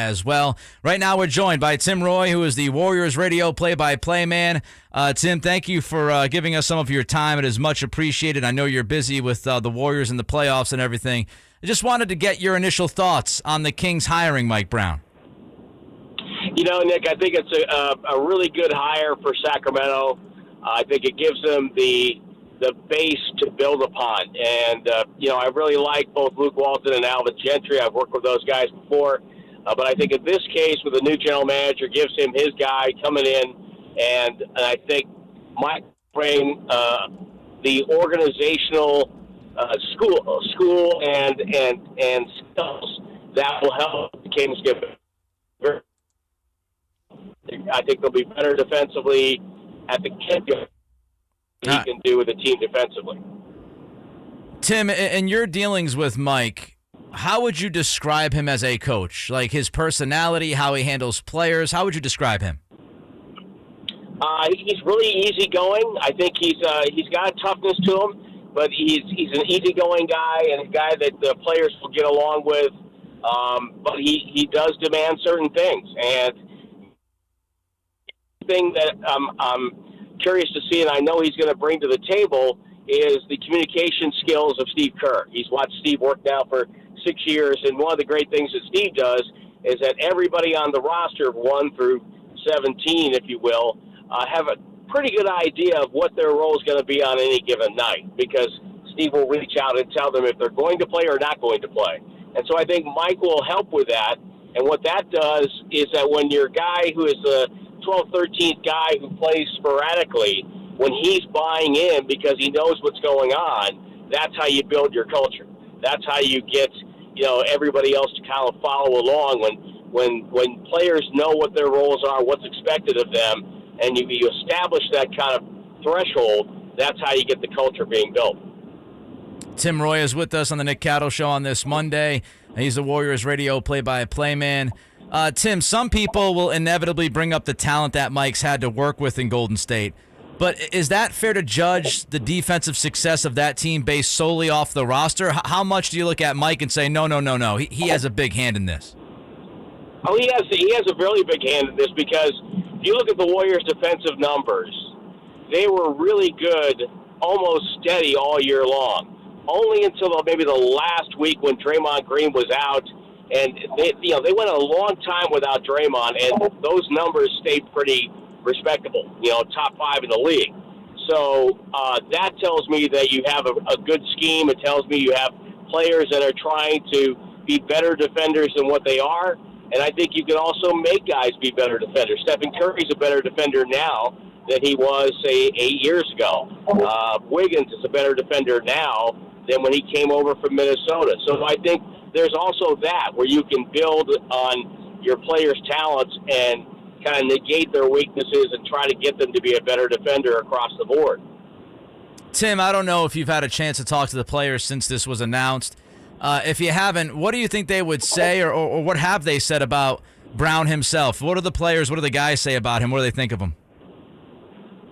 as well. Right now we're joined by Tim Roye, who is the Warriors radio play-by-play man. Tim, thank you for giving us some of your time. It is much appreciated. I know you're busy with the Warriors and the playoffs and everything. I just wanted to get your initial thoughts on the Kings hiring Mike Brown. You know, Nick, I think it's a really good hire for Sacramento. I think it gives them the base to build upon. And, I really like both Luke Walton and Alvin Gentry. I've worked with those guys before. But I think in this case, with the new general manager, gives him his guy coming in. And I think Mike bring the organizational school and skills that will help the Kings get better. I think they'll be better defensively at the kick he can do with the team defensively. Tim, in your dealings with Mike, how would you describe him as a coach? Like his personality, how he handles players, how would you describe him? He's really easygoing. I think he's got a toughness to him, but he's an easygoing guy and a guy that the players will get along with. But he does demand certain things. And the thing that I'm curious to see, and I know he's going to bring to the table, is the communication skills of Steve Kerr. He's watched Steve work now for 6 years, and one of the great things that Steve does is that everybody on the roster, 1 through 17, if you will, have a pretty good idea of what their role is going to be on any given night, because Steve will reach out and tell them if they're going to play or not going to play. And so I think Mike will help with that. And what that does is that when your guy who is the 12th, 13th guy who plays sporadically, when he's buying in because he knows what's going on, that's how you build your culture. That's how you get, everybody else to kind of follow along. When players know what their roles are, what's expected of them, and you establish that kind of threshold, that's how you get the culture being built. Tim Roye is with us on the Nick Cattle Show on this Monday. He's the Warriors radio play-by-play man. Tim, some people will inevitably bring up the talent that Mike's had to work with in Golden State. But is that fair to judge the defensive success of that team based solely off the roster? How much do you look at Mike and say, no, he has a big hand in this? Oh, he has a really big hand in this, because if you look at the Warriors' defensive numbers, they were really good, almost steady all year long. Only until maybe the last week when Draymond Green was out, and they went a long time without Draymond, and those numbers stayed pretty respectable, top 5 in the league. So that tells me that you have a good scheme. It tells me you have players that are trying to be better defenders than what they are, and I think you can also make guys be better defenders. Stephen Curry's a better defender now than he was, say, 8 years ago. Wiggins is a better defender now than when he came over from Minnesota. So I think there's also that, where you can build on your players' talents and kind of negate their weaknesses and try to get them to be a better defender across the board. Tim, I don't know if you've had a chance to talk to the players since this was announced. If you haven't, what do you think they would say, or what have they said about Brown himself? What do the players, what do the guys say about him? What do they think of him?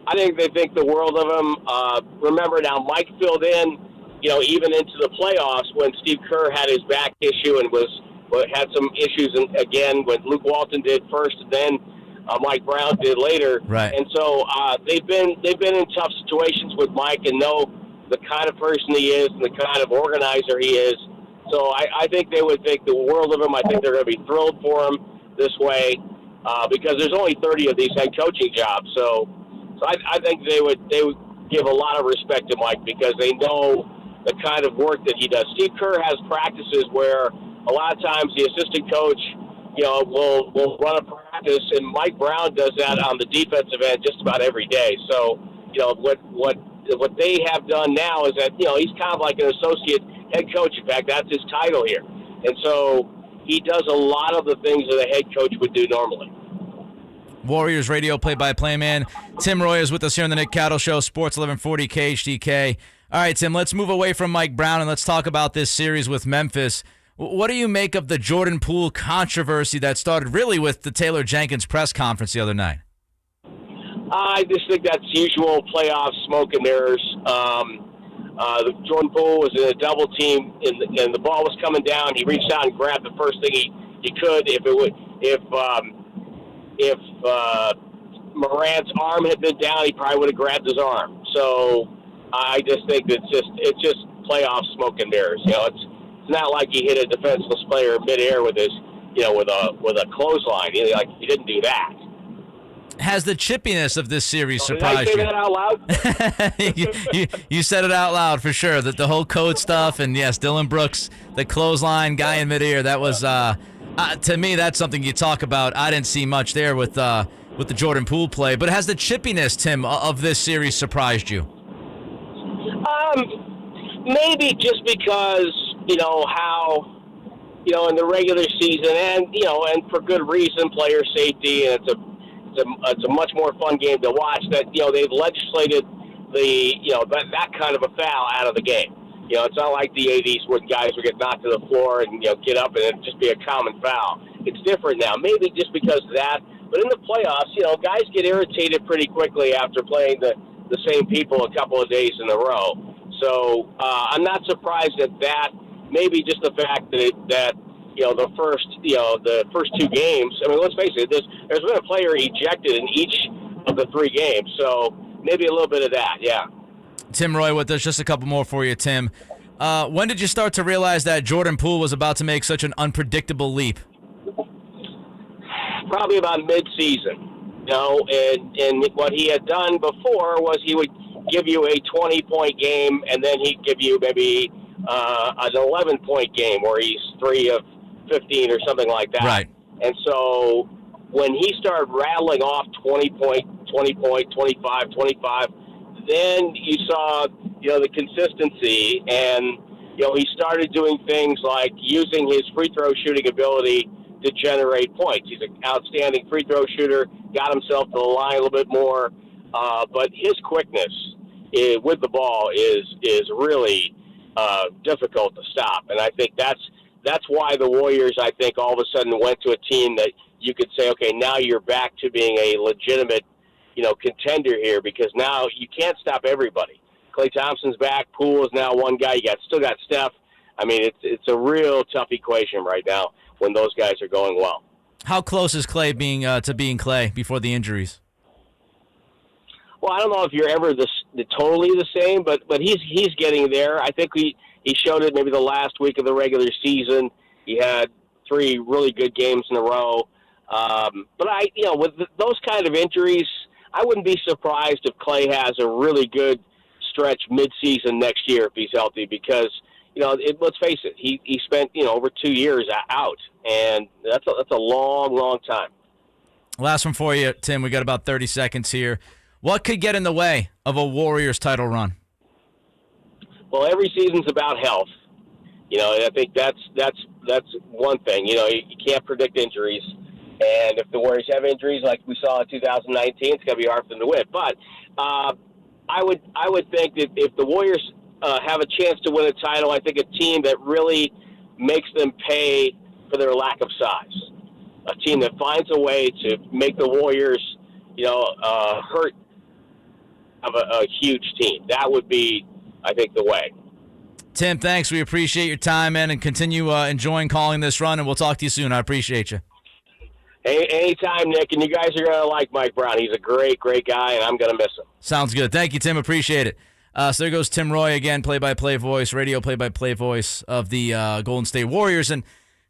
I think they think the world of him. Remember now, Mike filled in, even into the playoffs when Steve Kerr had his back issue and had some issues again when Luke Walton did first, and then Mike Brown did later. Right. And so they've been in tough situations with Mike and know the kind of person he is and the kind of organizer he is. So I think they would think the world of him. I think they're going to be thrilled for him this way because there's only 30 of these head coaching jobs. So I think they would give a lot of respect to Mike because they know the kind of work that he does. Steve Kerr has practices where a lot of times the assistant coach, will run a practice, and Mike Brown does that on the defensive end just about every day. So, what they have done now is that, he's kind of like an associate head coach. In fact, that's his title here. And so he does a lot of the things that a head coach would do normally. Warriors radio play-by-play man Tim Roye is with us here on the Nick Cattle Show, Sports 1140 KHTK. All right, Tim, let's move away from Mike Brown and let's talk about this series with Memphis. What do you make of the Jordan Poole controversy that started really with the Taylor Jenkins press conference the other night? I just think that's usual playoff smoke and mirrors. Jordan Poole was in a double team, and the ball was coming down. He reached out and grabbed the first thing He could if Morant's arm had been down, he probably would have grabbed his arm. So I just think that it's just playoff smoke and mirrors. It's not like he hit a defenseless player midair with his with a clothesline. He didn't do that. Has the chippiness of this series surprised you? Did I say that out loud? you said it out loud for sure. That the whole code stuff, and yes, Dylan Brooks, the clothesline guy in midair. That was to me, that's something you talk about. I didn't see much there with the Jordan Poole play. But has the chippiness, Tim, of this series surprised you? Maybe just because how in the regular season, and and for good reason, player safety, and it's a much more fun game to watch. That they've legislated that kind of a foul out of the game. It's not like the 80s when guys would get knocked to the floor and get up and it'd just be a common foul. It's different now. Maybe just because of that. But in the playoffs, guys get irritated pretty quickly after playing the same people a couple of days in a row. So I'm not surprised at that. Maybe just the fact that the first two games. I mean, let's face it. There's been a player ejected in each of the three games. So maybe a little bit of that. Yeah. Tim Roye with us. Just a couple more for you, Tim. When did you start to realize that Jordan Poole was about to make such an unpredictable leap? Probably about mid-season. And what he had done before was he would give you a 20-point game, and then he'd give you maybe an 11-point game where he's 3 of 15 or something like that. Right. And so when he started rattling off 20 point, 25, 25, then you saw, the consistency, and, he started doing things like using his free throw shooting ability to generate points. He's an outstanding free throw shooter, got himself to the line a little bit more, but his quickness with the ball is really difficult to stop. And I think that's why the Warriors, I think, all of a sudden went to a team that you could say, okay, now you're back to being a legitimate, contender here, because now you can't stop everybody. Klay Thompson's back. Poole is now one guy. Still got Steph. I mean, it's a real tough equation right now when those guys are going well. How close is Klay being Klay before the injuries? Well, I don't know if you're ever totally the same, but he's getting there. I think he showed it maybe the last week of the regular season. He had 3 really good games in a row. But with those kind of injuries, I wouldn't be surprised if Klay has a really good stretch mid-season next year if he's healthy, because let's face it, he spent over 2 years out, and that's a long time. Last one for you, Tim. We got about 30 seconds here. What could get in the way of a Warriors title run? Well, every season's about health. I think that's one thing. You can't predict injuries, and if the Warriors have injuries like we saw in 2019, it's going to be hard for them to win. But I would think that if the Warriors have a chance to win a title, I think a team that really makes them pay for their lack of size, a team that finds a way to make the Warriors, hurt of a huge team. That would be, I think, the way. Tim, thanks. We appreciate your time, man, and continue enjoying calling this run, and we'll talk to you soon. I appreciate you. Anytime, Nick, and you guys are going to like Mike Brown. He's a great guy, and I'm going to miss him. Sounds good. Thank you, Tim. Appreciate it. So there goes Tim Roye again, play-by-play voice, radio play-by-play voice of the Golden State Warriors. And,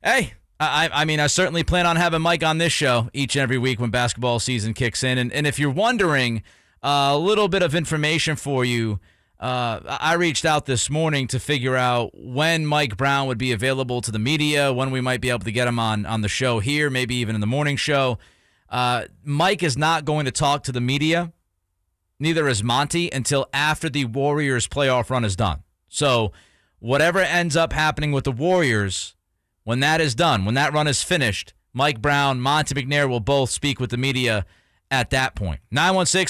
hey, I mean, I certainly plan on having Mike on this show each and every week when basketball season kicks in. And if you're wondering, a little bit of information for you. I reached out this morning to figure out when Mike Brown would be available to the media, when we might be able to get him on the show here, maybe even in the morning show. Mike is not going to talk to the media. Neither is Monty until after the Warriors playoff run is done. So whatever ends up happening with the Warriors, when that is done, when that run is finished, Mike Brown, Monty McNair will both speak with the media at that point. 916